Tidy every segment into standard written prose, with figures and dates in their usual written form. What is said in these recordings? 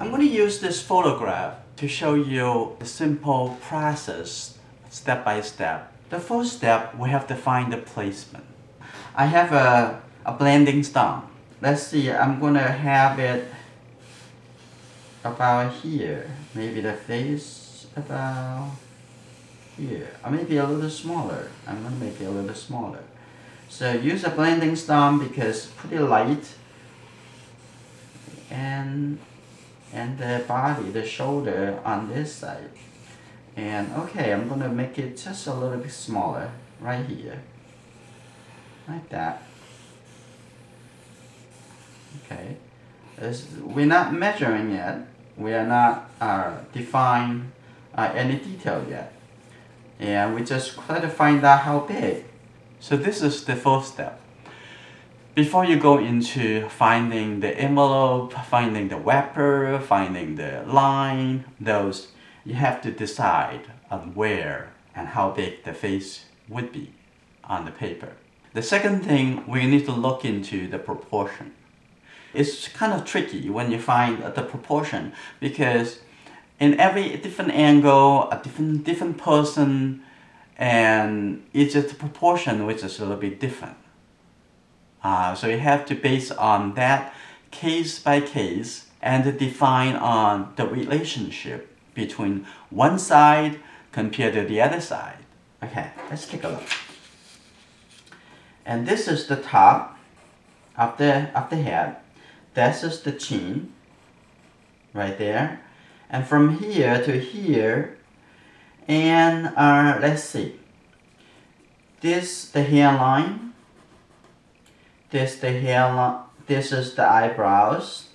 I'm going to use this photograph to show you the simple process, step by step. The first step, we have to find the placement. I have a blending stump. Let's see, I'm going to have it about here. Maybe the face about here. Or maybe a little smaller. I'm going to make it a little smaller. So use a blending stump because pretty light. And the body, the shoulder on this side. And okay, I'm gonna make it just a little bit smaller right here. Like that. Okay. We're not measuring yet. We are not define any detail yet. And we just try to find out how big. So this is the first step. Before you go into finding the envelope, finding the wrapper, finding the line, those, you have to decide on where and how big the face would be on the paper. The second thing, we need to look into the proportion. It's kind of tricky when you find the proportion because in every different angle, a different person, and it's just the proportion which is a little bit different. So you have to base on that case by case and define on the relationship between one side compared to the other side. Okay, let's take a look. And this is the top of the head. This is the chin, right there. And from here to here, and let's see. This the hairline. This the hairline. This is the eyebrows.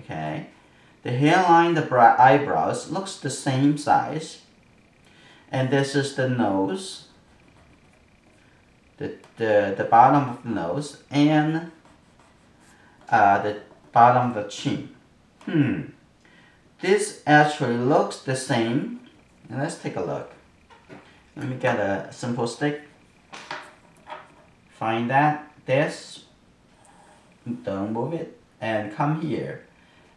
Okay, the hairline, the eyebrows looks the same size. And this is the nose. The bottom of the nose and the bottom of the chin. This actually looks the same. And let's take a look. Let me get a simple stick. Find that. This. Don't move it. And come here.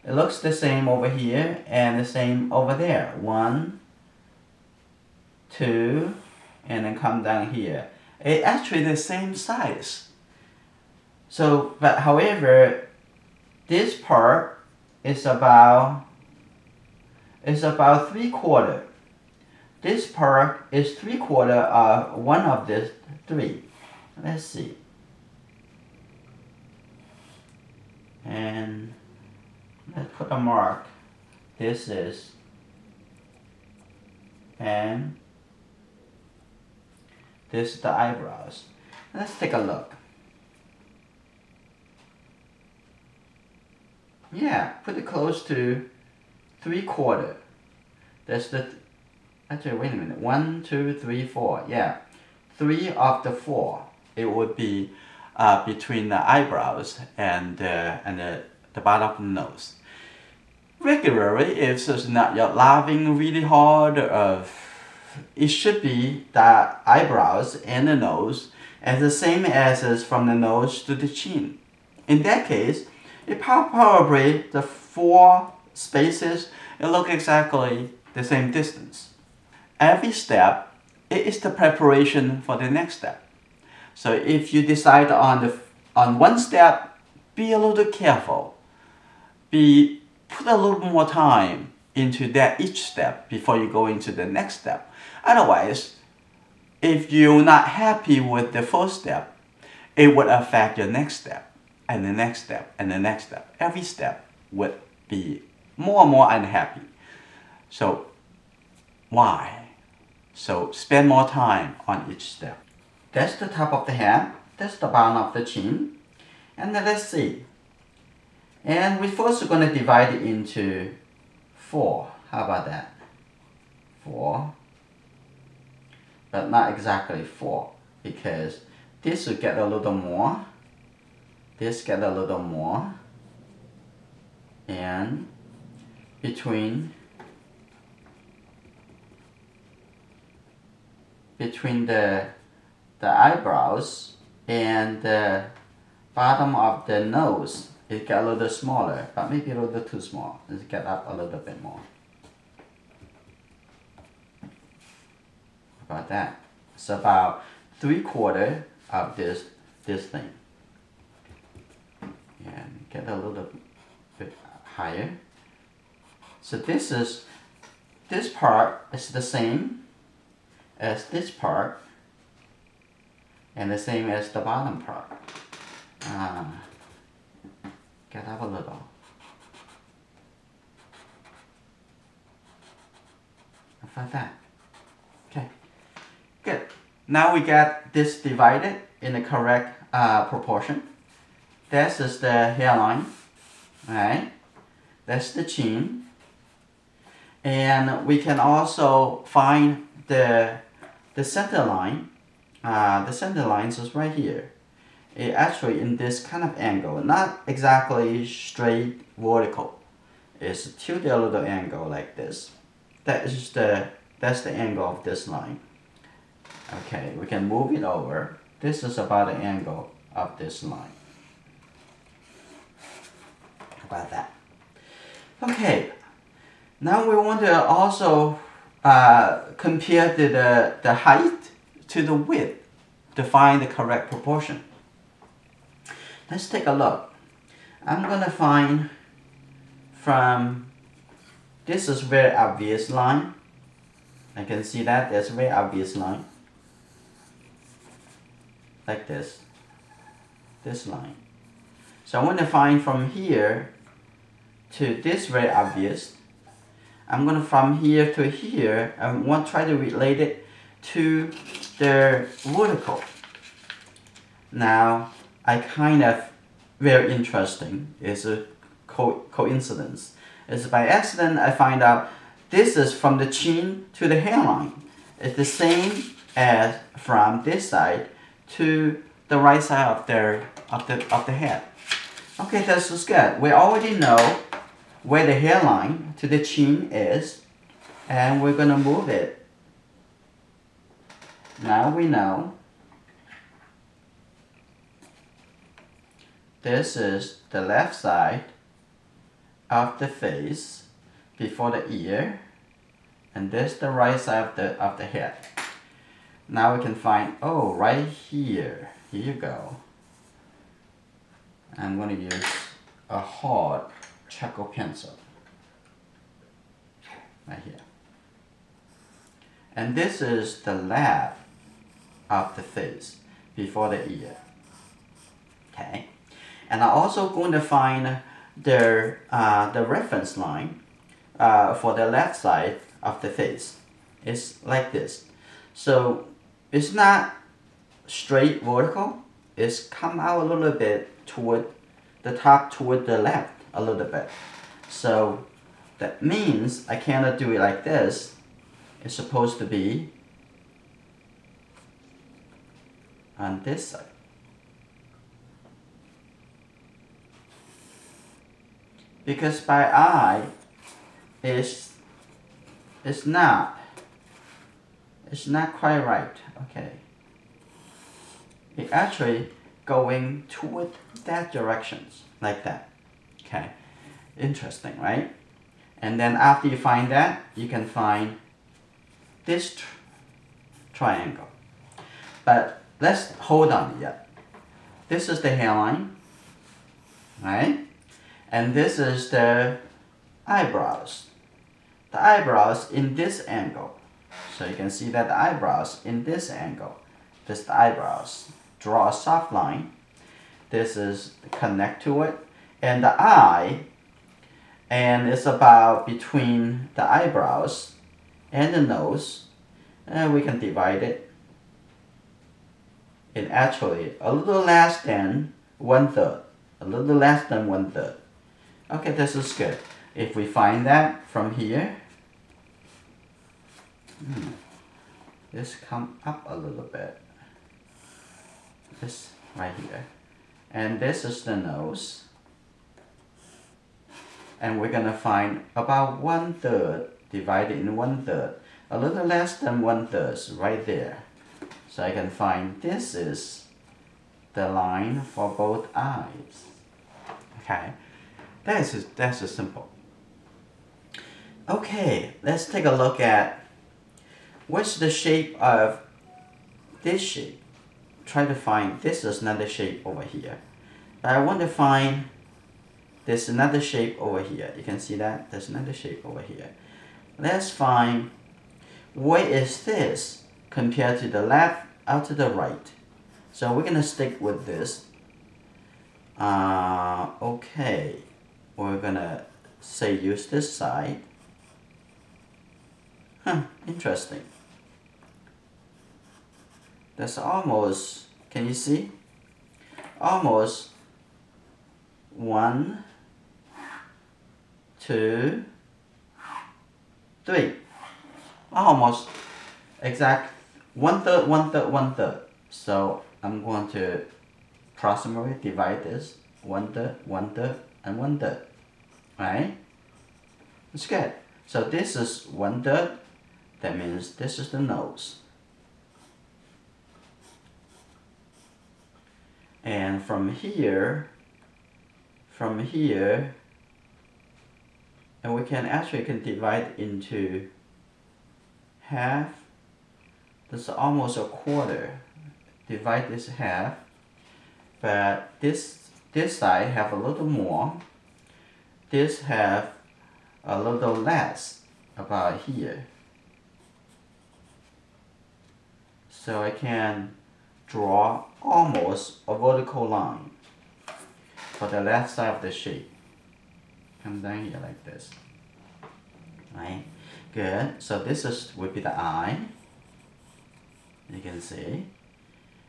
It looks the same over here and the same over there. 1, 2, and then come down here. It's actually the same size. So, but however, this part is about 3/4. This part is 3/4 of one of the 3. Let's see. And let's put a mark. This is, and this is the eyebrows. Let's take a look. Yeah, pretty close to 3/4. That's the, actually wait a minute, 1, 2, 3, 4, yeah. 3 of the 4, it would be between the eyebrows and the bottom of the nose. Regularly, if it's not you're laughing really hard, it should be the eyebrows and the nose as the same as is from the nose to the chin. In that case, it probably the 4 spaces, it look exactly the same distance. Every step, it is the preparation for the next step. So if you decide on one step, be a little careful. Put a little more time into that each step before you go into the next step. Otherwise, if you're not happy with the first step, it would affect your next step, and the next step, and the next step. Every step would be more and more unhappy. So why? So spend more time on each step. That's the top of the head. That's the bottom of the chin. And then let's see. And we're first going to divide it into 4. How about that? 4. But not exactly 4. Because this will get a little more. This get a little more. And between the eyebrows and the bottom of the nose, it got a little smaller, but maybe a little too small. Let's get up a little bit more. About that. It's about 3/4 of this thing. And get a little bit higher. So this part is the same as this part and the same as the bottom part. Get up a little. Like that. Okay. Good. Now we got this divided in the correct proportion. This is the hairline. Alright. That's the chin. And we can also find the center line. The center line is right here. It actually in this kind of angle, not exactly straight vertical. It's tilted a little angle like this. That's the angle of this line. Okay, we can move it over. This is about the angle of this line. How about that? Okay, now we want to also compare the height to the width to find the correct proportion. Let's take a look. I'm gonna find from, this is very obvious line. I can see that there's a very obvious line. Like this line. So I want to find from here to this very obvious. I'm going to from here to here, I want to try to relate it to the vertical. Now, I kind of, very interesting, it's a coincidence. It's by accident I find out this is from the chin to the hairline. It's the same as from this side to the right side of the head. Okay, that's just good. We already know where the hairline to the chin is, and we're gonna move it. Now we know this is the left side of the face before the ear, and this the right side of the head. Now we can find, oh, right here. Here you go. I'm going to use a hard charcoal pencil. Right here. And this is the left of the face before the ear. Okay. And I'm also going to find the reference line for the left side of the face. It's like this. So it's not straight vertical. It's come out a little bit toward the top, toward the left a little bit. So that means I cannot do it like this. It's supposed to be on this side. Because by eye, it's not quite right. Okay. It actually going toward that directions, like that. Okay. Interesting, right? And then after you find that, you can find this triangle. But let's hold on yet. This is the hairline, right? And this is the eyebrows. The eyebrows in this angle. So you can see that the eyebrows in this angle. This is the eyebrows. Draw a soft line. This is connect to it. And the eye, and it's about between the eyebrows and the nose. And we can divide it in actually a little less than 1/3. A little less than 1/3. Okay, this is good. If we find that from here, this come up a little bit. This right here. And this is the nose. And we're gonna find about 1/3 divided in 1/3. A little less than 1/3 right there. So I can find this is the line for both eyes. Okay, that's just simple. Okay, let's take a look at what's the shape of this shape. Try to find, this is another shape over here. But I want to find there's another shape over here. You can see that? There's another shape over here. Let's find what is this compared to the left or to the right. So we're going to stick with this. Okay, we're going to say use this side. Interesting. That's almost, can you see? Almost 1, 2, 3. Almost exact 1/3, 1/3, 1/3. So I'm going to approximately divide this 1/3, 1/3, and 1/3. Right? That's good. So this is 1/3. That means this is the nose. And from here, and we can actually divide into half. This is almost a quarter. Divide this half, but this side have a little more. This have a little less, about here. So I can draw almost a vertical line for the left side of the shape. Come down here like this. Right? Good. So this would be the eye. You can see.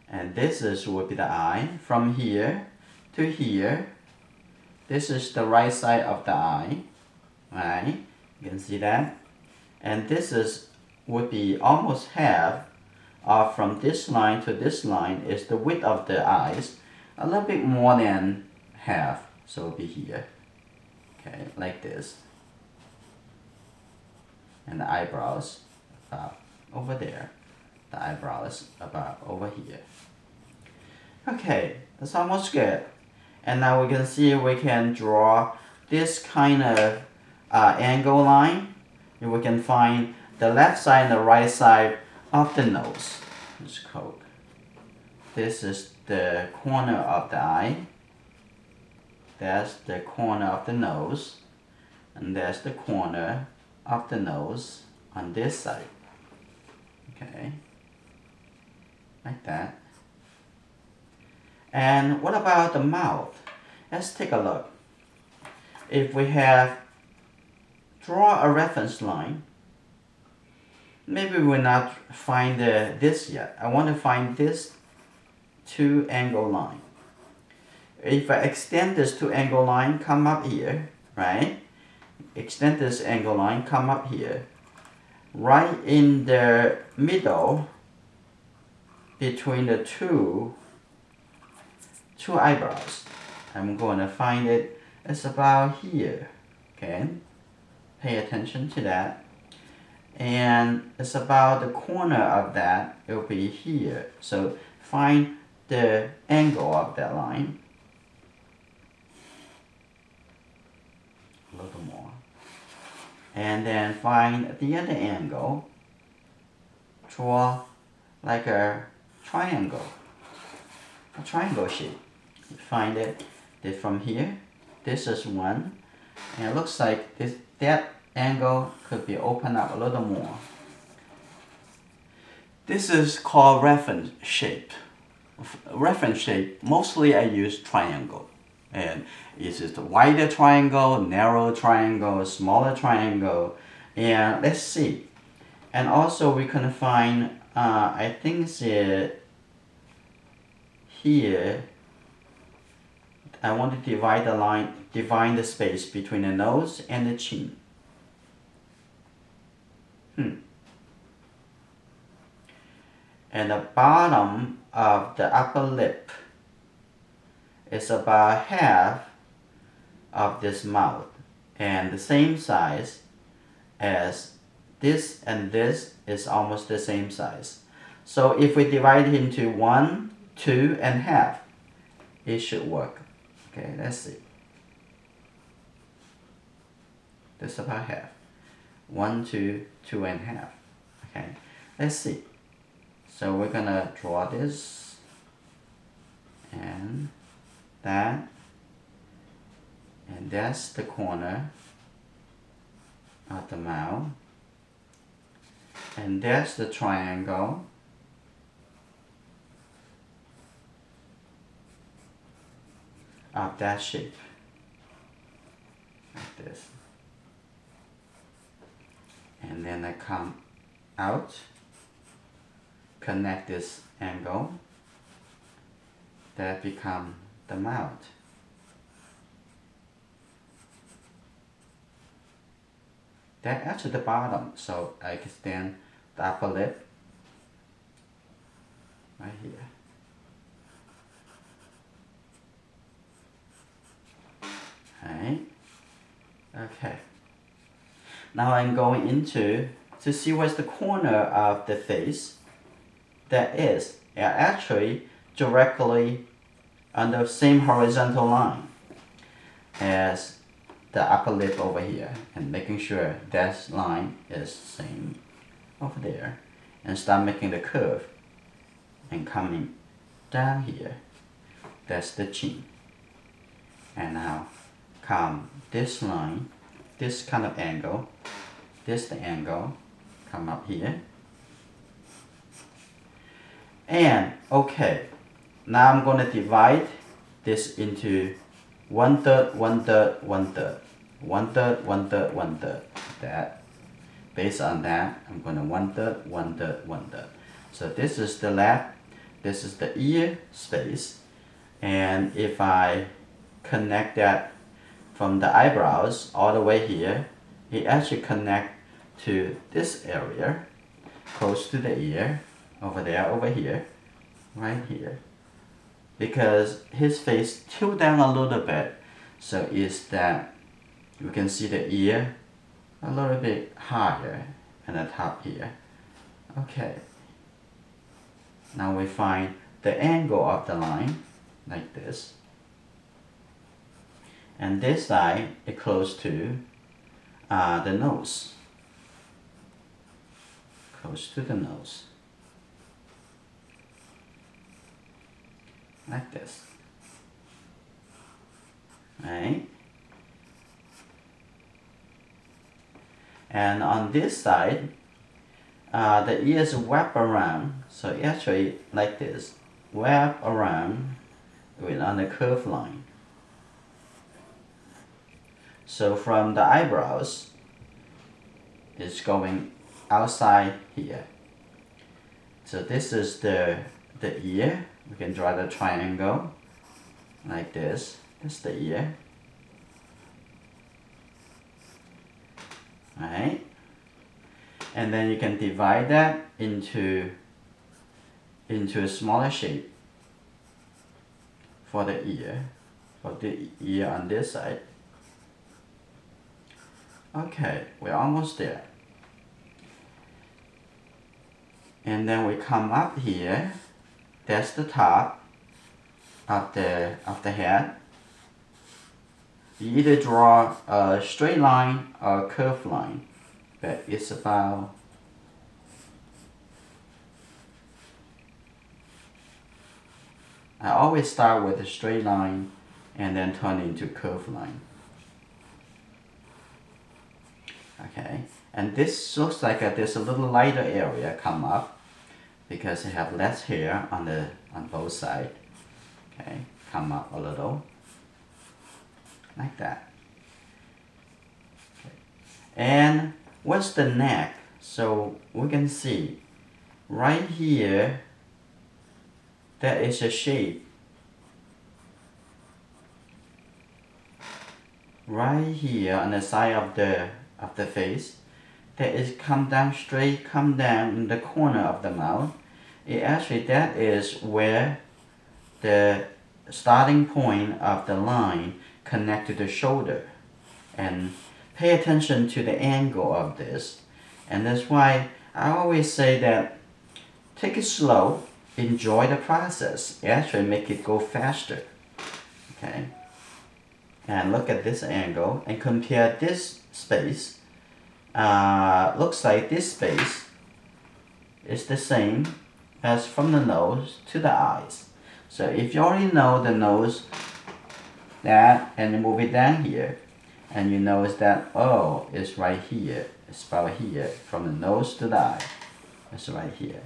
And this would be the eye. From here to here. This is the right side of the eye. Right? You can see that. And this would be almost half. From this line to this line is the width of the eyes. A little bit more than half. So it'll be here. Okay, like this. And the eyebrows about over there. The eyebrows about over here. Okay, that's almost good. And now we can see we can draw this kind of angle line. And we can find the left side and the right side of the nose. Let's code. This is the corner of the eye. That's the corner of the nose. And that's the corner of the nose on this side. Okay. Like that. And what about the mouth? Let's take a look. If we draw a reference line, maybe we'll not find this yet. I want to find this 2 angle line. If I extend this 2 angle line, come up here, right? Extend this angle line, come up here. Right in the middle, between the two eyebrows. I'm going to find it. It's about here. Okay? Pay attention to that. And it's about the corner of that. It will be here. So find the angle of that line. A little more. And then find the other angle. Draw like a triangle. A triangle shape. Find it from here. This is 1. And it looks like that angle could be opened up a little more. This is called reference shape. Reference shape, mostly I use triangle. And it's just a wider triangle, narrow triangle, smaller triangle. And let's see. And also we can find, I think it's here. I want to divide the line, divide the space between the nose and the chin. And the bottom of the upper lip is about half of this mouth and the same size as this, and this is almost the same size. So if we divide it into 1, 2, and half, it should work. Okay, let's see. This is about half. 1, 2, 2.5. Okay, let's see. So we're gonna draw this and that, and that's the corner of the mouth, and that's the triangle, of that shape, like this. And then I come out, connect this angle, that become the mouth. That actually the bottom, so I can stand the upper lip right here. Right. Okay. Now I'm going into to see what's the corner of the face that is actually directly on the same horizontal line as the upper lip over here, and making sure that line is same over there, and start making the curve and coming down here. That's the chin. And now come this line, this kind of angle, this the angle, come up here. And okay, now I'm going to divide this into 1/3, 1/3, 1/3, 1/3, 1/3, 1/3. That. Based on that, I'm going to 1/3, 1/3, 1/3. So this is the left, this is the ear space, and if I connect that from the eyebrows all the way here, it actually connect to this area, close to the ear, over there, over here, right here. Because his face tilt down a little bit, so is that you can see the ear a little bit higher at the top here. Okay. Now we find the angle of the line, like this. And this side is close to the nose. Close to the nose. Like this. Right? And on this side, the ears wrap around, so actually like this, wrap around with on the curved line. So from the eyebrows, it's going outside here. So this is the ear. We can draw the triangle like this. That's the ear. Right? And then you can divide that into a smaller shape for the ear on this side. Okay, we're almost there. And then we come up here. That's the top of the head. You either draw a straight line or a curved line, but it's about I always start with a straight line and then turn into a curved line. Okay, and this looks like there's a little lighter area come up because they have less hair on both sides. Okay, come up a little like that. Okay. And what's the neck? So we can see right here there is a shape right here on the side of the face that is come down straight, come down in the corner of the mouth. That is where the starting point of the line connect to the shoulder. And pay attention to the angle of this. And that's why I always say that take it slow, enjoy the process, actually make it go faster. Okay? And look at this angle and compare this space, looks like this space is the same as from the nose to the eyes. So if you already know the nose, that, and you move it down here, and you notice that, oh, it's right here. It's about here, from the nose to the eye. It's right here.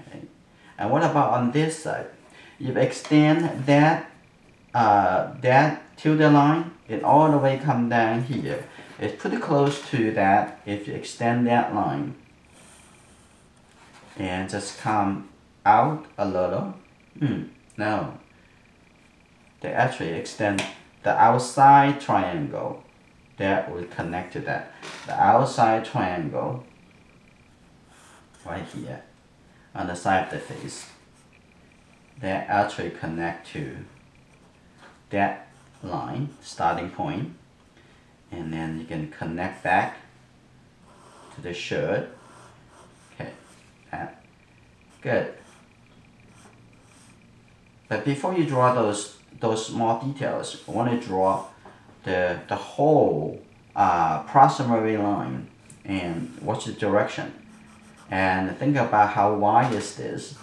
Okay. And what about on this side? You extend that to the line, it all the way come down here. It's pretty close to that if you extend that line. And just come out a little. No. They actually extend the outside triangle that will connect to that. The outside triangle right here on the side of the face, they actually connect to that line, starting point, and then you can connect back to the shirt. Okay, good. But before you draw those small details, I want to draw the whole proximity line and what's the direction. And think about how wide is this.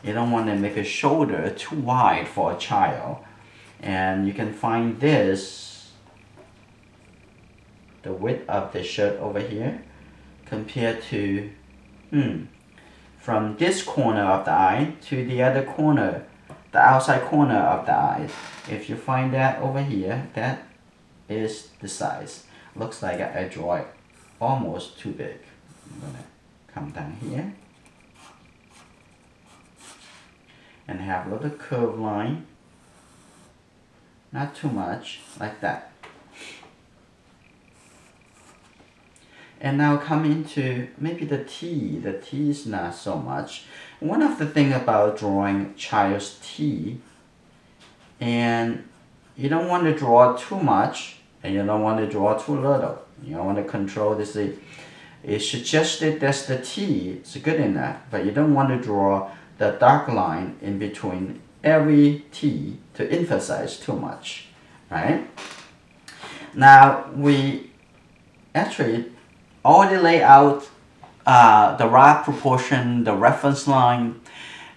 You don't want to make a shoulder too wide for a child. And you can find this, the width of the shirt over here, compared to, from this corner of the eye to the other corner, the outside corner of the eye. If you find that over here, that is the size. Looks like I draw it almost too big. I'm gonna come down here and have a little curved line. Not too much, like that. And now come into maybe the T. The T is not so much. One of the things about drawing child's T, and you don't want to draw too much, and you don't want to draw too little. You don't want to control this. It's suggested that the T is good enough, but you don't want to draw the dark line in between every T to emphasize too much, right? Now we actually already lay out the right proportion, the reference line,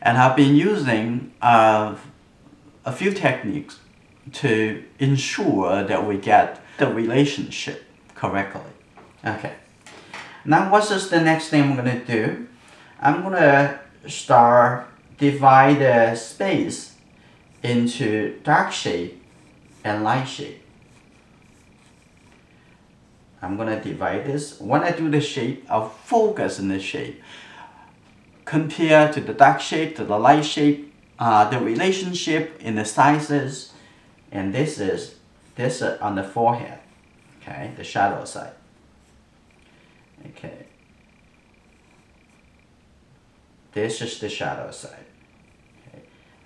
and I've been using a few techniques to ensure that we get the relationship correctly. Okay. Now what is the next thing I'm going to do? I'm going to start divide the space into dark shade and light shade. I'm going to divide this. When I do the shape, I'll focus on the shape. Compare to the dark shape, to the light shape, the relationship in the sizes, and this is on the forehead, okay, the shadow side. Okay, this is the shadow side. Okay.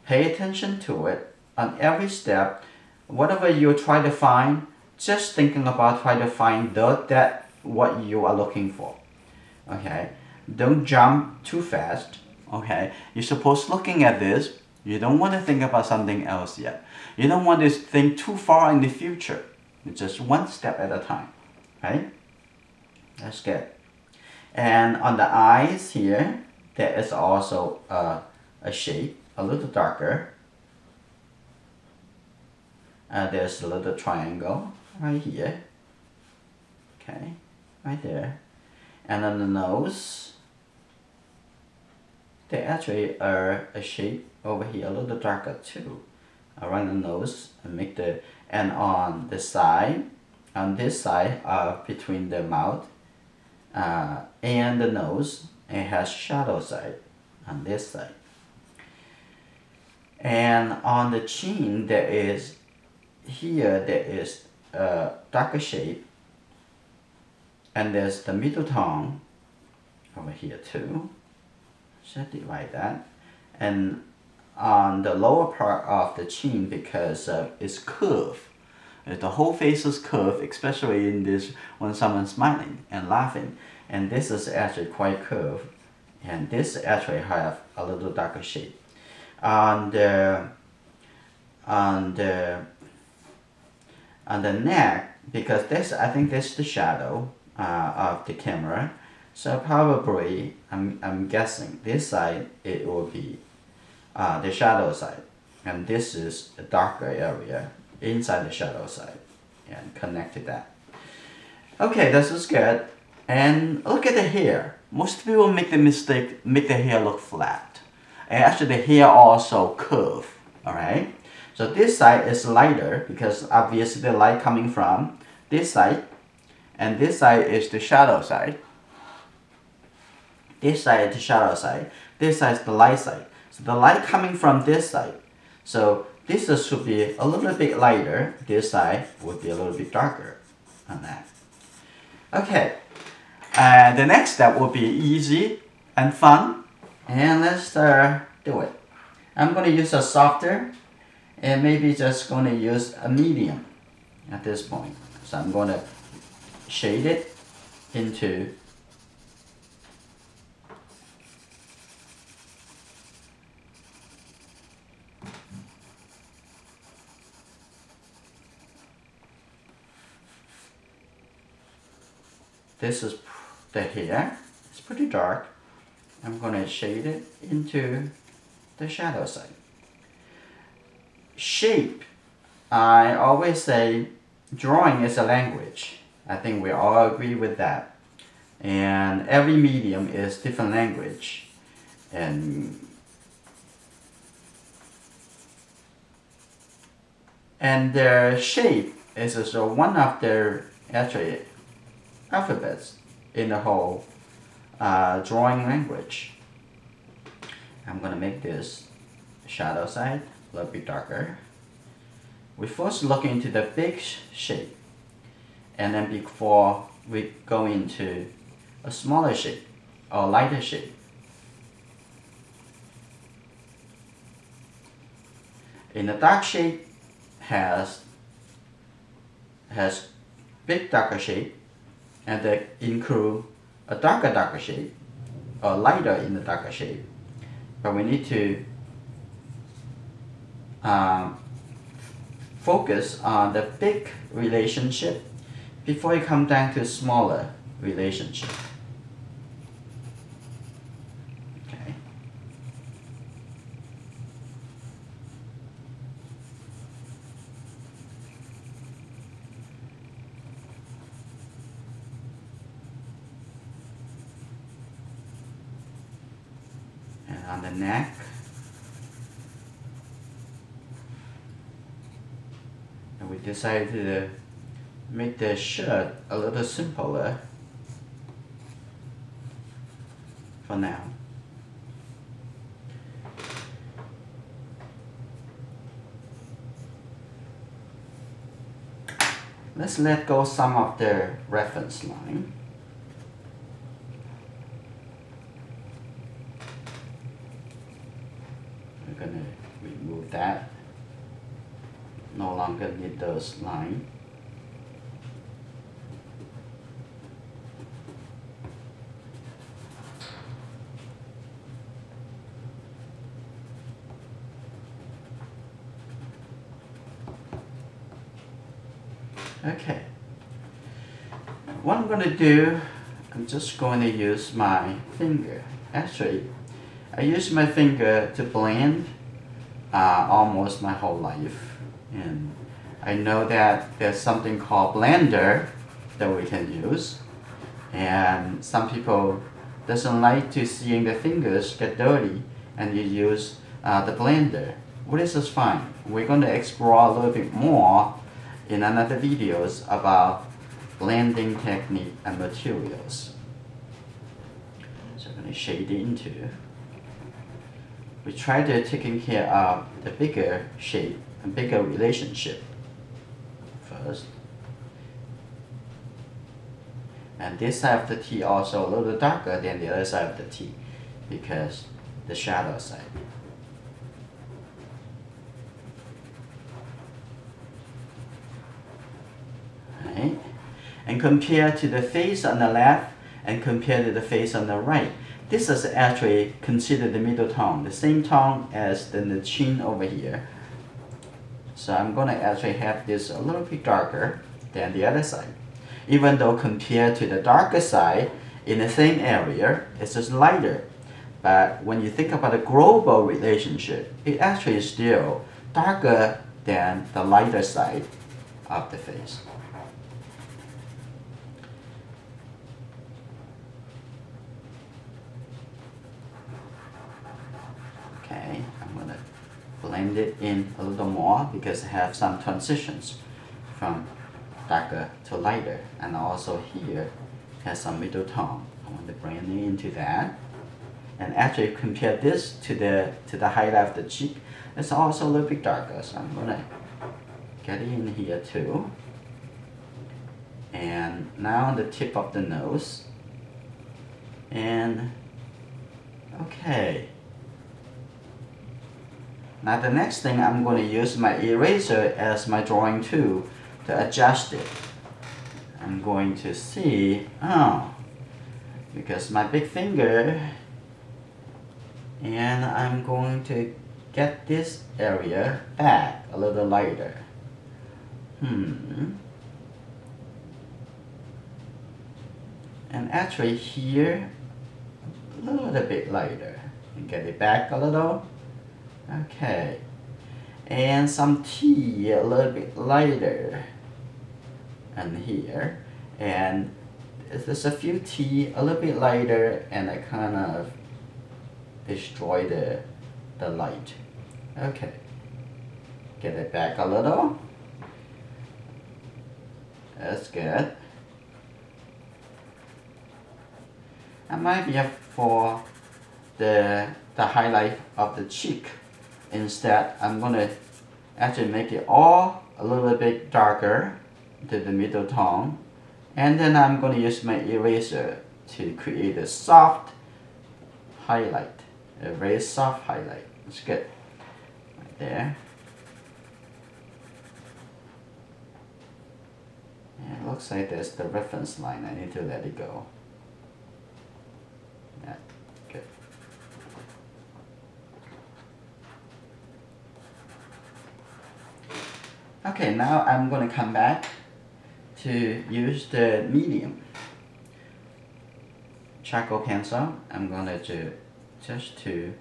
Pay attention to it on every step. Whatever you try to find, just thinking about trying to find that what you are looking for. Okay, don't jump too fast. Okay, you're supposed looking at this. You don't want to think about something else yet. You don't want to think too far in the future. It's just one step at a time, right? That's good. And on the eyes here, there is also a shape, a little darker. There's a little triangle right here. Okay, right there. And on the nose, there actually are a shape over here, a little darker too, around the nose, and on the side, on this side, between the mouth and the nose, it has shadow side on this side. And on the chin, there is a darker shape, and there's the middle tone over here too. So divide that. And on the lower part of the chin, because it's curved, the whole face is curved, especially in this when someone's smiling and laughing. And this is actually quite curved, and this actually have a little darker shape. On the on the neck, because this, I think this is the shadow of the camera. So probably, I'm guessing this side it will be the shadow side, and this is a darker area inside the shadow side, and connected that. Okay, this is good. And look at the hair. Most people make the mistake, make the hair look flat. And actually the hair also curve, alright? So this side is lighter because obviously the light coming from this side, and this side is the shadow side. This side is the shadow side, this side is the light side. So the light coming from this side. So this should be a little bit lighter, this side would be a little bit darker on that. Okay, the next step will be easy and fun, and let's do it. I'm going to use a softer, and maybe just going to use a medium at this point. So I'm going to shade it into this is the hair. It's pretty dark. I'm going to shade it into the shadow side. Shape. I always say drawing is a language. I think we all agree with that. And every medium is different language. And the shape is also one of the actually alphabets in the whole drawing language. I'm gonna make this shadow side a little bit darker. We first look into the big shape, and then before we go into a smaller shape or lighter shape. In the dark shape has big darker shape, and they include a darker shade or lighter in the darker shade. But we need to focus on the big relationship before you come down to smaller relationship. Okay. And on the neck, and we decided to make the shirt a little simpler for now. Let's let go some of the reference line. We're going to remove that. No longer need those lines. Okay. What I'm going to do, I'm just going to use my finger. Actually, I use my finger to blend almost my whole life. And I know that there's something called blender that we can use. And some people doesn't like to seeing the fingers get dirty, and you use the blender. Well, this is fine. We're going to explore a little bit more in another videos about blending technique and materials. So I'm going to shade it into. We try to taking care of the bigger shape and bigger relationship first. And this side of the T also a little darker than the other side of the T because the shadow side. Right? And compare to the face on the left and compare to the face on the right. This is actually considered the middle tone, the same tone as the chin over here. So I'm going to actually have this a little bit darker than the other side. Even though compared to the darker side, in the same area, it's just lighter. But when you think about the global relationship, it actually is still darker than the lighter side of the face. Okay, I'm going to blend it in a little more because I have some transitions from darker to lighter, and also here has some middle tone. I want to blend it into that. And actually compare this to the highlight of the cheek, it's also a little bit darker, so I'm gonna get it in here too. And now on the tip of the nose. And okay. Now the next thing, I'm going to use my eraser as my drawing tool to adjust it. I'm going to see, because my big finger, and I'm going to get this area back a little lighter. And actually here, a little bit lighter. And get it back a little. Okay. And some T a little bit lighter. And here. And there's a few T a little bit lighter, and I kind of destroy the light. Okay. Get it back a little. That's good. And maybe for the highlight of the cheek, instead I'm gonna actually make it all a little bit darker to the middle tone, and then I'm gonna use my eraser to create a soft highlight, a very soft highlight. It's good, right there. And it looks like there's the reference line. I need to let it go. Yeah, good. Okay, now I'm going to come back to use the medium charcoal pencil. I'm going to do just to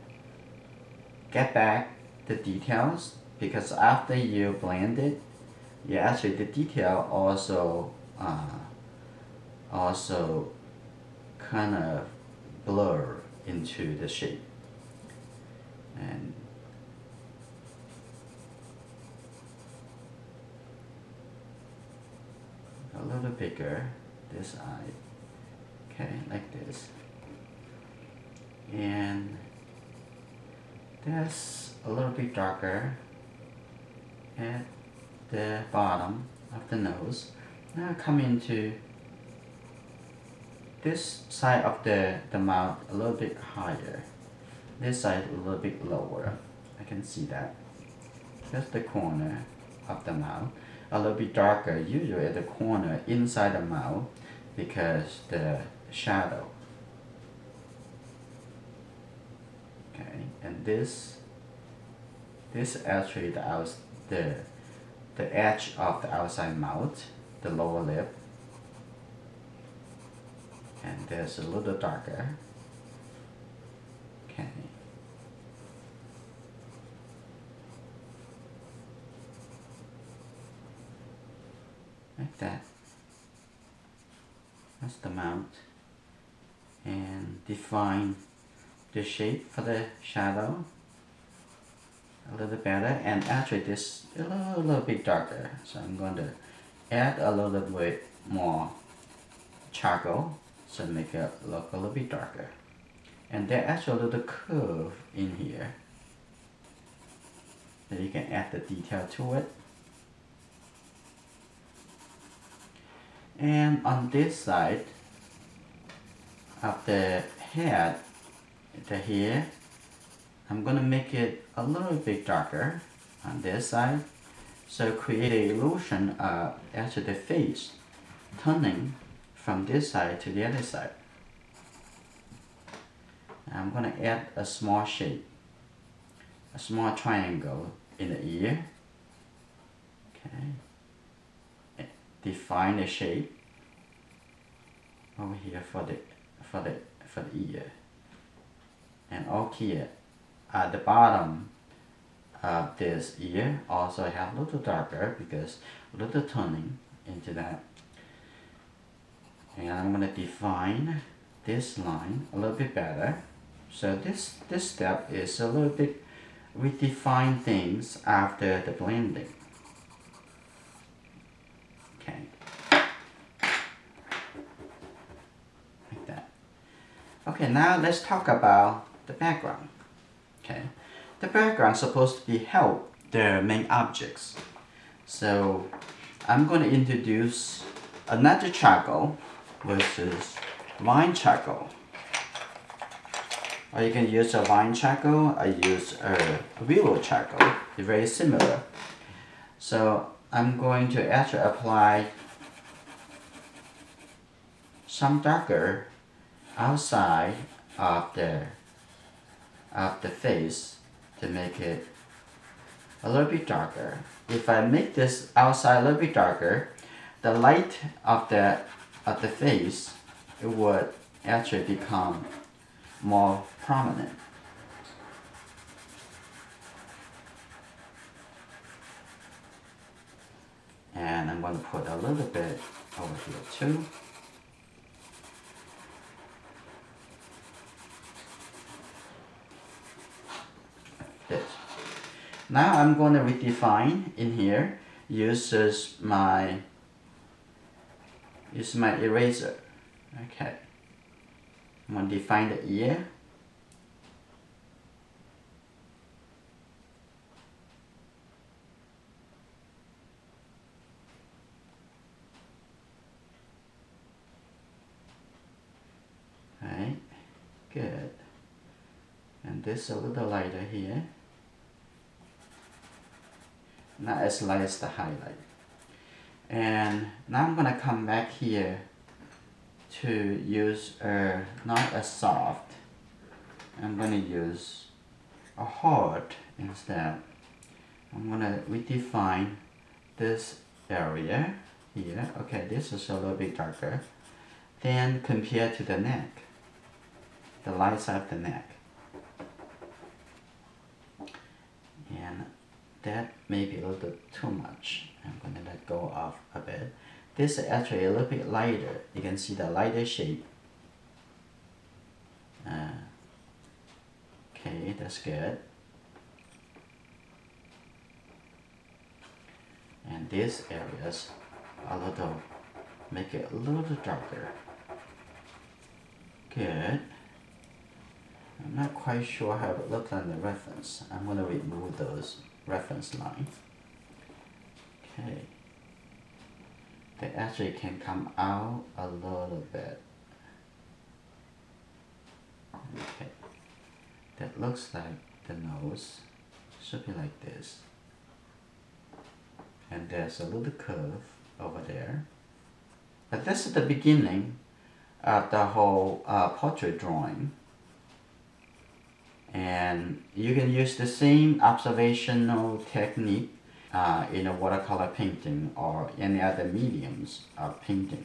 get back the details, because after you blend it, actually the detail also kind of blur into the shape. And a little bigger this eye, okay, like this. And this a little bit darker at the bottom of the nose. Now come into this side of the mouth a little bit higher, this side a little bit lower. I can see that. Just the corner of the mouth a little bit darker, usually at the corner inside the mouth, because the shadow. Okay, and this actually the edge of the outside mouth, the lower lip, and there's a little darker. Okay. Like that. That's the mouth. And define the shape for the shadow a little better, and actually this a little bit darker. So I'm going to add a little bit more charcoal to make it look a little bit darker. And there's actually a little curve in here that you can add the detail to it. And on this side of the head, the hair, I'm gonna make it a little bit darker on this side, so create an illusion of actually the face turning from this side to the other side. I'm gonna add a small shape, a small triangle in the ear, Okay. Define the shape over here for the ear. And here at the bottom of this ear also have a little darker because a little turning into that. And I'm going to define this line a little bit better. So this step is a little bit, we define things after the blending. Okay. Like that. Okay, now let's talk about the background. Okay. The background is supposed to be help the main objects. So I'm going to introduce another charcoal versus vine charcoal. Or you can use a vine charcoal, I use a willow charcoal. They're very similar. So I'm going to actually apply some darker outside of the face to make it a little bit darker. If I make this outside a little bit darker, the light of the face, it would actually become more prominent. And I'm going to put a little bit over here too. This. Now I'm going to redefine in here. Use my eraser. Okay. I'm going to define the ear. Right. Good. And this a little lighter here. Not as light as the highlight. And now I'm going to come back here to use not a soft. I'm going to use a hard instead. I'm going to redefine this area here. Okay, this is a little bit darker. Then compare to the neck, the light side of the neck. And that may be a little too much. I'm going to let go of a bit. This is actually a little bit lighter. You can see the lighter shape. Okay, that's good. And this areas a little, make it a little darker. Good. I'm not quite sure how it looks on the reference. I'm going to remove those reference lines. Okay. They actually can come out a little bit. Okay. That looks like the nose. Should be like this. And there's a little curve over there. But this is the beginning of the whole portrait drawing. And you can use the same observational technique in a watercolor painting or any other mediums of painting.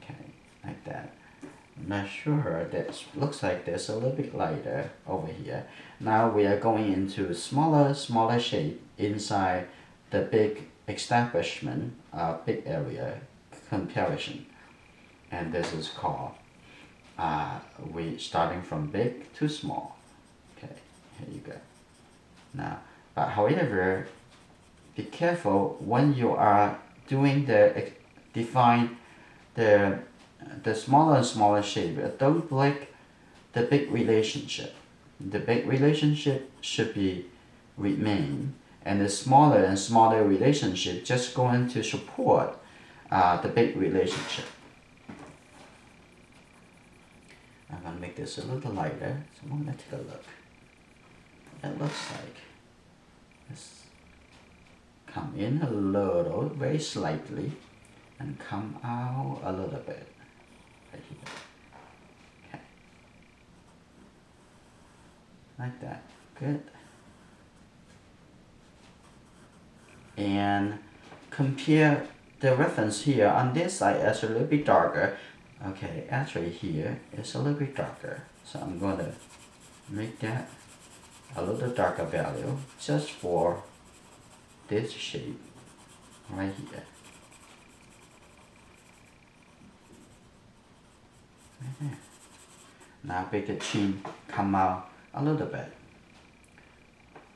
Okay, like that. I'm not sure, that looks like there's a little bit lighter over here. Now we are going into smaller shape inside the big establishment, big area comparison. And this is called, we starting from big to small. Okay, here you go. Now, but however, be careful when you are doing define the smaller and smaller shape. Don't break the big relationship. The big relationship should be remain, and the smaller and smaller relationship just going to support the big relationship. I'm going to make this a little lighter, so I'm going to take a look. It looks like this. Come in a little, very slightly, and come out a little bit. Right here. Okay. Like that. Good. and compare the reference here. On this side it's a little bit darker. Okay, actually here it's a little bit darker. So I'm going to make that a little darker value just for this shape right here. Right there. Now make the chin come out a little bit.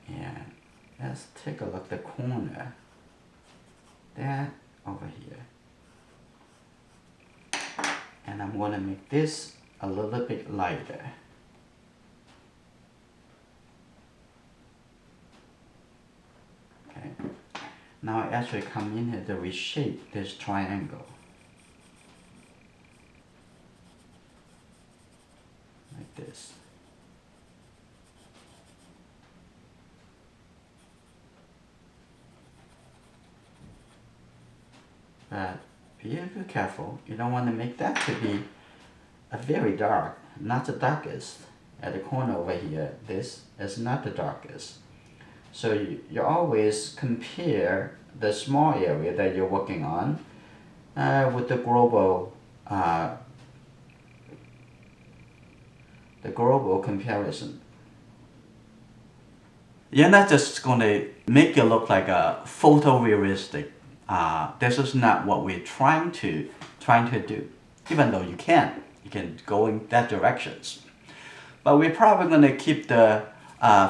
And let's take a look at the corner. That over here. And I'm going to make this a little bit lighter. Okay. Now I actually come in here to reshape this triangle. Like this. But be very careful. You don't want to make that to be a very dark, not the darkest. At the corner over here, this is not the darkest. So you always compare the small area that you're working on with the global comparison. You're not just going to make it look like a photorealistic. This is not what we're trying to do. Even though you can go in that directions. But we're probably going to keep the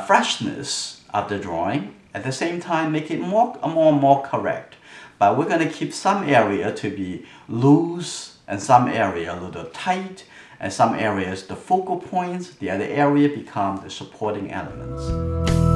freshness of the drawing, at the same time make it more correct. But we're going to keep some area to be loose and some area a little tight, and some areas the focal points, the other area become the supporting elements.